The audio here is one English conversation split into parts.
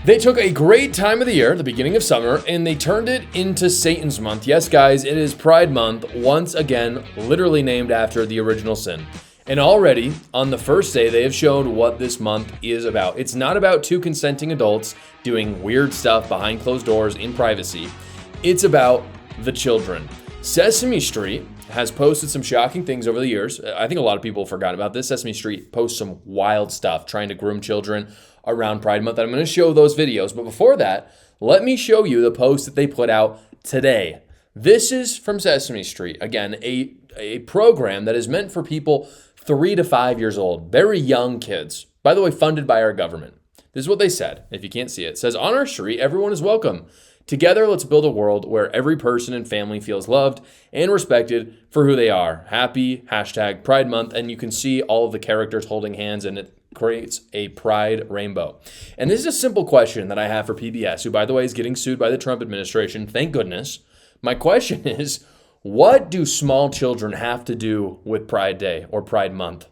They took a great time of the year, the beginning of summer, and they turned it into Satan's month. Yes, guys, it is Pride Month, once again, literally named after the original sin. And already, on the first day, they have shown what this month is about. It's not about two consenting adults doing weird stuff behind closed doors in privacy. It's about the children. Sesame Street has posted some shocking things over the years. I think a lot of people forgot about this. Sesame Street posts some wild stuff trying to groom children around Pride Month. I'm going to show those videos. But before that, let me show you the post that they put out today. This is from Sesame Street. Again, a program that is meant for people 3 to 5 years old. Very young kids. By the way, funded by our government. This is what they said. If you can't see it, it says, on our street, everyone is welcome. Together, let's build a world where every person and family feels loved and respected for who they are. Happy #Pride Month. And you can see all of the characters holding hands, and it creates a pride rainbow. And this is a simple question that I have for PBS, who, by the way, is getting sued by the Trump administration. Thank goodness. My question is, what do small children have to do with Pride Day or Pride Month?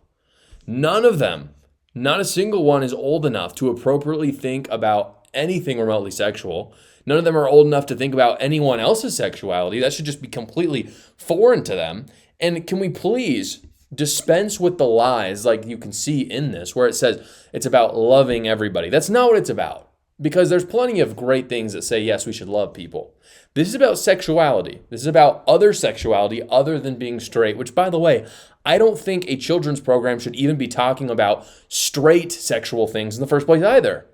None of them, not a single one, is old enough to appropriately think about anything remotely sexual. None of them are old enough to think about anyone else's sexuality. That should just be completely foreign to them. And can we please dispense with the lies like you can see in this, where it says it's about loving everybody? That's not what it's about, because there's plenty of great things that say, yes, we should love people. This is about sexuality. This is about other sexuality other than being straight, which, by the way, I don't think a children's program should even be talking about straight sexual things in the first place either.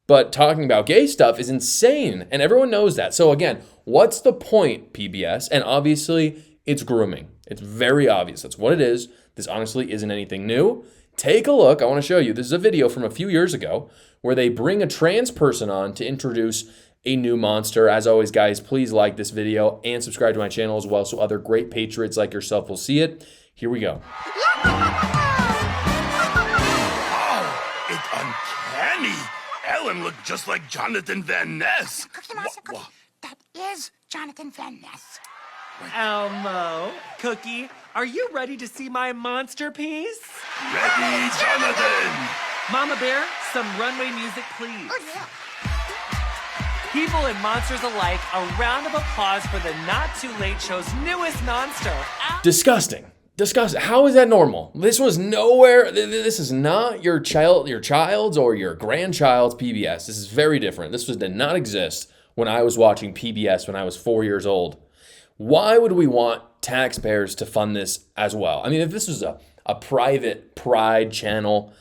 But talking about gay stuff is insane, and everyone knows that. So again, what's the point, PBS? And obviously, it's grooming. It's very obvious. That's what it is. This honestly isn't anything new. Take a look. I want to show you. This is a video from a few years ago where they bring a trans person on to introduce a new monster. As always, guys, please like this video and subscribe to my channel as well so other great patriots like yourself will see it. Here we go. Oh, it's uncanny. Ellen looked just like Jonathan Van Ness. Cookie Monster, Cookie. That is Jonathan Van Ness. Elmo, Cookie, are you ready to see my monster piece? Ready, Jonathan! Mama Bear, some runway music, please. Oh, yeah. People and monsters alike, a round of applause for the Not Too Late Show's newest monster. Disgusting. Disgusting. How is that normal? This was nowhere. This is not your child's or your grandchild's PBS. This is very different. This did not exist when I was watching PBS when I was 4 years old. Why would we want taxpayers to fund this as well? I mean, if this was a private Pride channel,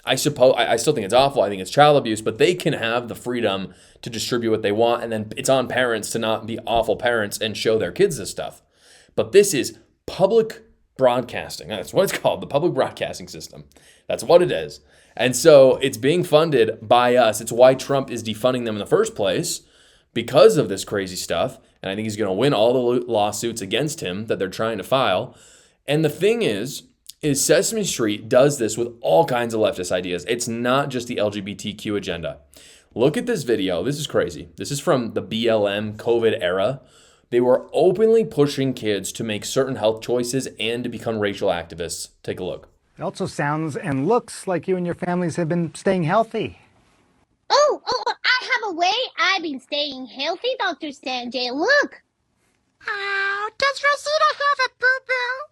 I still think it's awful. I think it's child abuse, but they can have the freedom to distribute what they want, and then it's on parents to not be awful parents and show their kids this stuff. But this is public broadcasting. That's what it's called, the public broadcasting system. That's what it is. And so it's being funded by us. It's why Trump is defunding them in the first place, because of this crazy stuff. And I think he's going to win all the lawsuits against him that they're trying to file. And the thing is Sesame Street does this with all kinds of leftist ideas. It's not just the LGBTQ agenda. Look at this video. This is crazy. This is from the BLM COVID era. They were openly pushing kids to make certain health choices and to become racial activists. Take a look. It also sounds and looks like you and your families have been staying healthy. Oh, I have a way. I've been staying healthy, Dr. Sanjay. Look. Oh, does Rosita have a boo-boo?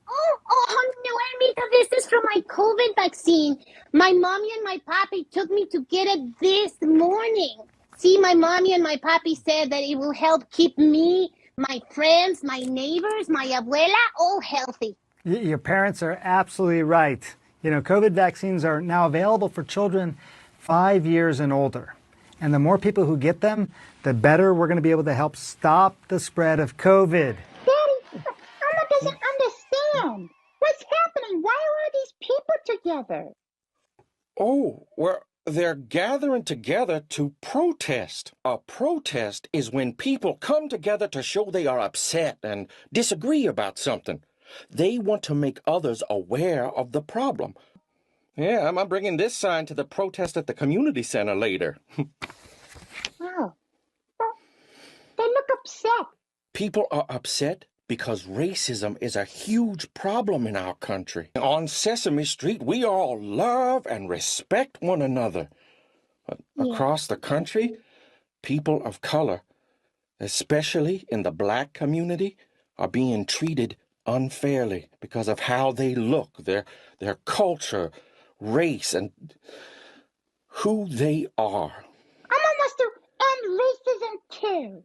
Oh, no, Amita, this is from my COVID vaccine. My mommy and my papi took me to get it this morning. See, my mommy and my papi said that it will help keep me, my friends, my neighbors, my abuela, all healthy. Your parents are absolutely right. You know, COVID vaccines are now available for children 5 years and older. And the more people who get them, the better we're going to be able to help stop the spread of COVID. Daddy, Mama doesn't understand. What's happening? Why are all these people together? Oh, well, they're gathering together to protest. A protest is when people come together to show they are upset and disagree about something. They want to make others aware of the problem. Yeah, I'm bringing this sign to the protest at the community center later. Oh, they look upset. People are upset because racism is a huge problem in our country. On Sesame Street, we all love and respect one another. Across the country, people of color, especially in the black community, are being treated unfairly because of how they look, their culture, race, and who they are. I want us to end racism too.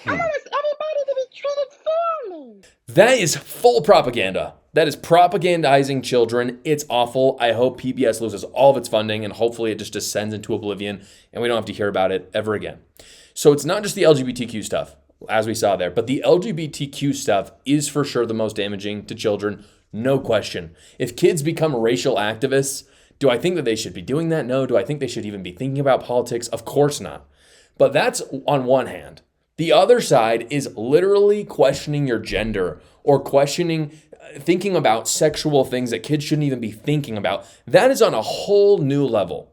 I want us everybody to be treated fairly. That is full propaganda. That is propagandizing children. It's awful. I hope PBS loses all of its funding and hopefully it just descends into oblivion and we don't have to hear about it ever again. So it's not just the LGBTQ stuff, as we saw there, but the LGBTQ stuff is for sure the most damaging to children, no question. If kids become racial activists, do I think that they should be doing that? No. Do I think they should even be thinking about politics? Of course not. But that's on one hand. The other side is literally questioning your gender or thinking about sexual things that kids shouldn't even be thinking about. That is on a whole new level.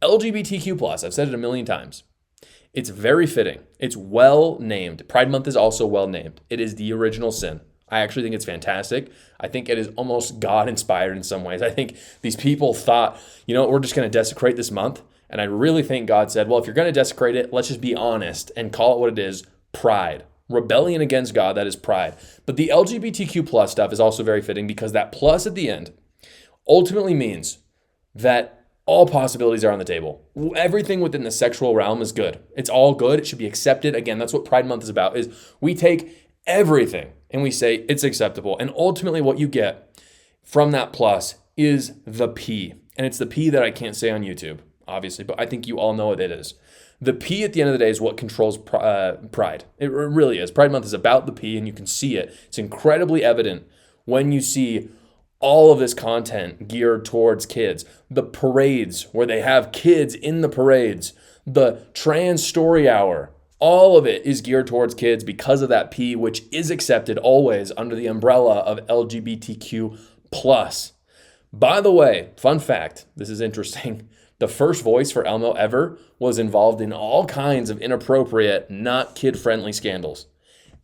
LGBTQ+, I've said it a million times. It's very fitting. It's well named. Pride Month is also well named. It is the original sin. I actually think it's fantastic. I think it is almost God-inspired in some ways. I think these people thought, we're just going to desecrate this month. And I really think God said, well, if you're going to desecrate it, let's just be honest and call it what it is, pride. Rebellion against God, that is pride. But the LGBTQ+ stuff is also very fitting because that plus at the end ultimately means that all possibilities are on the table. Everything within the sexual realm is good. It's all good. It should be accepted. Again, that's what Pride Month is about, is we take everything and we say it's acceptable. And ultimately what you get from that plus is the P. And it's the P that I can't say on YouTube, obviously, but I think you all know what it is. The P at the end of the day is what controls pride. It really is. Pride Month is about the P, and you can see it. It's incredibly evident when you see all of this content geared towards kids. The parades where they have kids in the parades, the trans story hour, all of it is geared towards kids because of that P, which is accepted always under the umbrella of LGBTQ+. By the way, fun fact, this is interesting. The first voice for Elmo ever was involved in all kinds of inappropriate, not kid-friendly scandals.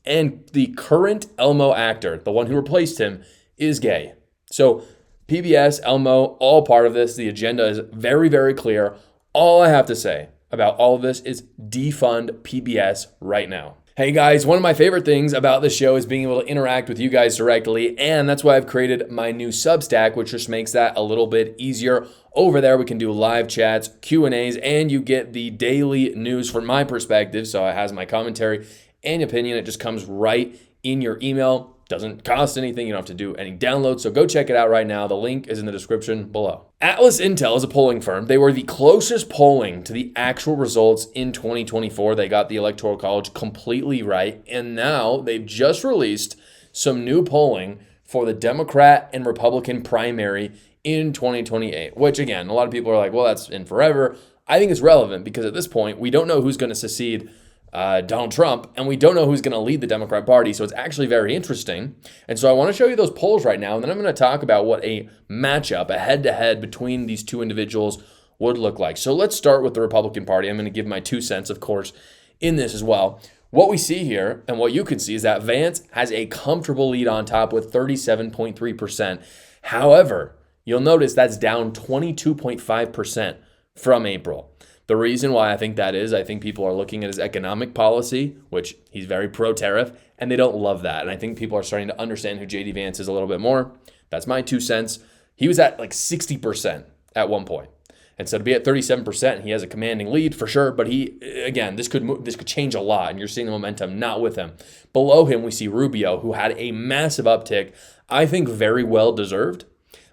And the current Elmo actor, the one who replaced him, is gay. So PBS, Elmo, all part of this. The agenda is very, very clear. All I have to say about all of this is defund PBS right now. Hey guys, one of my favorite things about this show is being able to interact with you guys directly, and that's why I've created my new Substack, which just makes that a little bit easier. Over there, we can do live chats, Q&As, and you get the daily news from my perspective, so it has my commentary and opinion. It just comes right in your email. Doesn't cost anything. You don't have to do any downloads, so go check it out right now. The link is in the description below. Atlas Intel is a polling firm. They were the closest polling to the actual results in 2024. They got the Electoral College completely right, and now they've just released some new polling for the Democrat and Republican primary in 2028, which again, a lot of people are like, well, that's in forever. I think it's relevant because at this point, we don't know who's going to succeed Donald Trump, and we don't know who's going to lead the Democrat Party, so it's actually very interesting. And so I want to show you those polls right now, and then I'm going to talk about what a matchup, a head-to-head between these two individuals would look like. So let's start with the Republican Party. I'm going to give my 2 cents, of course, in this as well. What we see here, and what you can see, is that Vance has a comfortable lead on top with 37.3%. However, you'll notice that's down 22.5% from April. The reason why I think that is, I think people are looking at his economic policy, which he's very pro-tariff, and they don't love that. And I think people are starting to understand who J.D. Vance is a little bit more. That's my 2 cents. He was at like 60% at one point. And so to be at 37%, he has a commanding lead for sure. But he, again, this could change a lot, and you're seeing the momentum not with him. Below him, we see Rubio, who had a massive uptick, I think very well deserved.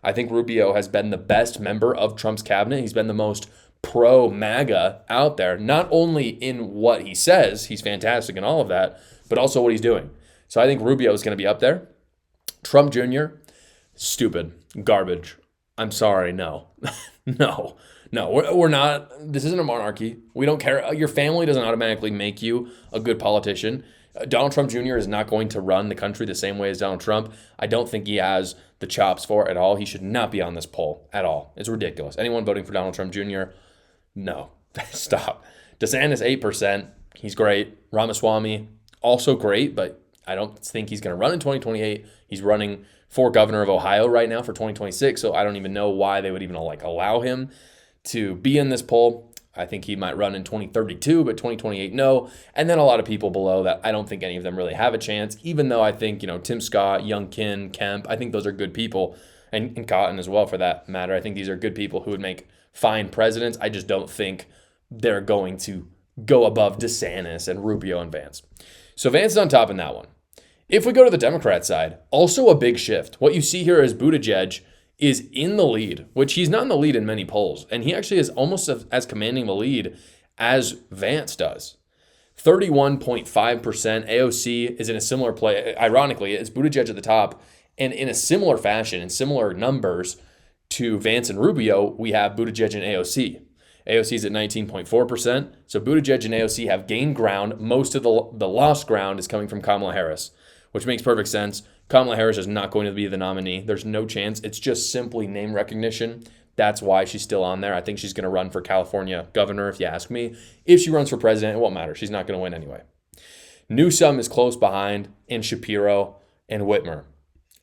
I think Rubio has been the best member of Trump's cabinet. He's been the most pro-MAGA out there, not only in what he says, he's fantastic and all of that, but also what he's doing. So I think Rubio is going to be up there. Trump Jr., stupid, garbage. I'm sorry, no. No, we're not. This isn't a monarchy. We don't care. Your family doesn't automatically make you a good politician. Donald Trump Jr. is not going to run the country the same way as Donald Trump. I don't think he has the chops for it at all. He should not be on this poll at all. It's ridiculous. Anyone voting for Donald Trump Jr., no, stop. DeSantis, 8%. He's great. Ramaswamy, also great, but I don't think he's going to run in 2028. He's running for governor of Ohio right now for 2026, so I don't even know why they would even allow him to be in this poll. I think he might run in 2032, but 2028, no. And then a lot of people below that, I don't think any of them really have a chance, even though I think, Tim Scott, Youngkin, Kemp, I think those are good people, and Cotton as well for that matter. I think these are good people who would make fine presidents. I just don't think they're going to go above DeSantis and Rubio and Vance. So Vance is on top in that one. If we go to the Democrat side, also a big shift. What you see here is Buttigieg is in the lead, which he's not in the lead in many polls. And he actually is almost as commanding a lead as Vance does. 31.5%. AOC is in a similar play. Ironically, it's Buttigieg at the top. And in a similar fashion, in similar numbers to Vance and Rubio, we have Buttigieg and AOC. AOC is at 19.4%. So Buttigieg and AOC have gained ground. Most of the lost ground is coming from Kamala Harris, which makes perfect sense. Kamala Harris is not going to be the nominee. There's no chance. It's just simply name recognition. That's why she's still on there. I think she's going to run for California governor, if you ask me. If she runs for president, it won't matter. She's not going to win anyway. Newsom is close behind, and Shapiro and Whitmer.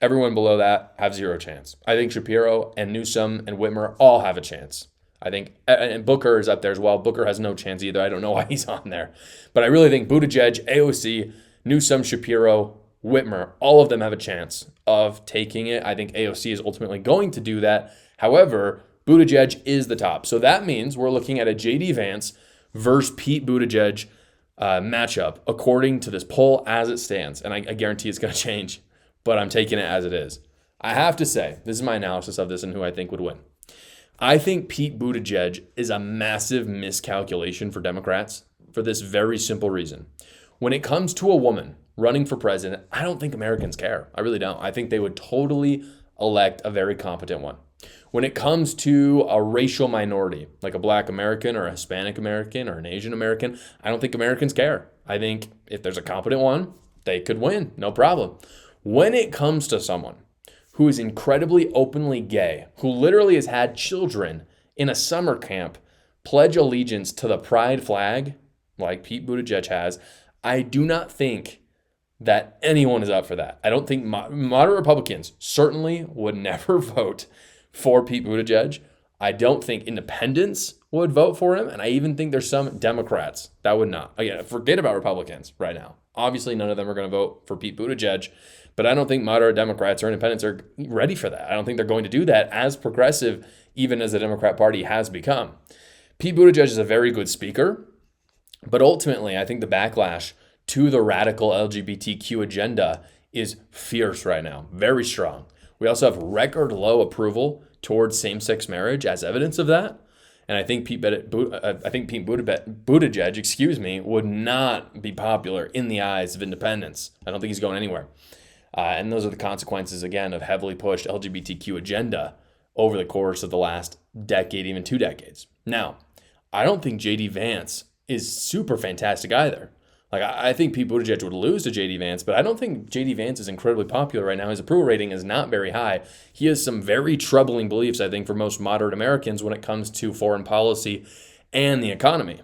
Everyone below that have zero chance. I think Shapiro and Newsom and Whitmer all have a chance. I think, and Booker is up there as well. Booker has no chance either. I don't know why he's on there. But I really think Buttigieg, AOC, Newsom, Shapiro, Whitmer, all of them have a chance of taking it. I think AOC is ultimately going to do that. However, Buttigieg is the top. So that means we're looking at a J.D. Vance versus Pete Buttigieg matchup according to this poll as it stands. And I guarantee it's going to change, but I'm taking it as it is. I have to say, this is my analysis of this and who I think would win. I think Pete Buttigieg is a massive miscalculation for Democrats for this very simple reason. When it comes to a woman running for president, I don't think Americans care. I really don't. I think they would totally elect a very competent one. When it comes to a racial minority, like a Black American or a Hispanic American or an Asian American, I don't think Americans care. I think if there's a competent one, they could win, no problem. When it comes to someone who is incredibly openly gay, who literally has had children in a summer camp pledge allegiance to the pride flag, like Pete Buttigieg has, I do not think that anyone is up for that. I don't think moderate Republicans certainly would never vote for Pete Buttigieg. I don't think independents would vote for him. And I even think there's some Democrats that would not. Again, forget about Republicans right now. Obviously, none of them are going to vote for Pete Buttigieg. But I don't think moderate Democrats or independents are ready for that. I don't think they're going to do that as progressive, even as the Democrat Party has become. Pete Buttigieg is a very good speaker. But ultimately, I think the backlash to the radical LGBTQ agenda is fierce right now, very strong. We also have record low approval towards same-sex marriage as evidence of that. And I think Pete Buttigieg, would not be popular in the eyes of independents. I don't think he's going anywhere. And those are the consequences, again, of heavily pushed LGBTQ agenda over the course of the last decade, even 2 decades. Now, I don't think J.D. Vance is super fantastic either. Like, I think Pete Buttigieg would lose to J.D. Vance, but I don't think J.D. Vance is incredibly popular right now. His approval rating is not very high. He has some very troubling beliefs, I think, for most moderate Americans when it comes to foreign policy and the economy.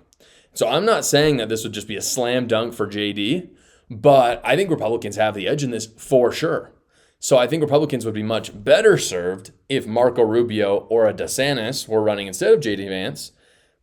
So I'm not saying that this would just be a slam dunk for J.D., but I think Republicans have the edge in this for sure. So I think Republicans would be much better served if Marco Rubio or a DeSantis were running instead of J.D. Vance.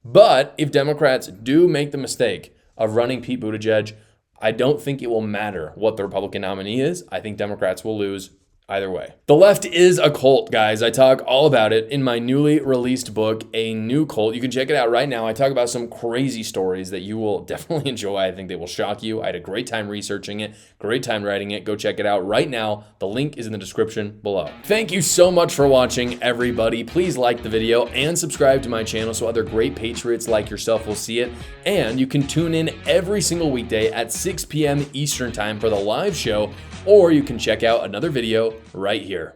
But if Democrats do make the mistake of running Pete Buttigieg, I don't think it will matter what the Republican nominee is. I think Democrats will lose either way. The left is a cult, guys. I talk all about it in my newly released book, A New Cult. You can check it out right now. I talk about some crazy stories that you will definitely enjoy. I think they will shock you. I had a great time researching it, great time writing it. Go check it out right now. The link is in the description below. Thank you so much for watching, everybody. Please like the video and subscribe to my channel so other great patriots like yourself will see it. And you can tune in every single weekday at 6 p.m. Eastern Time for the live show, or you can check out another video right here.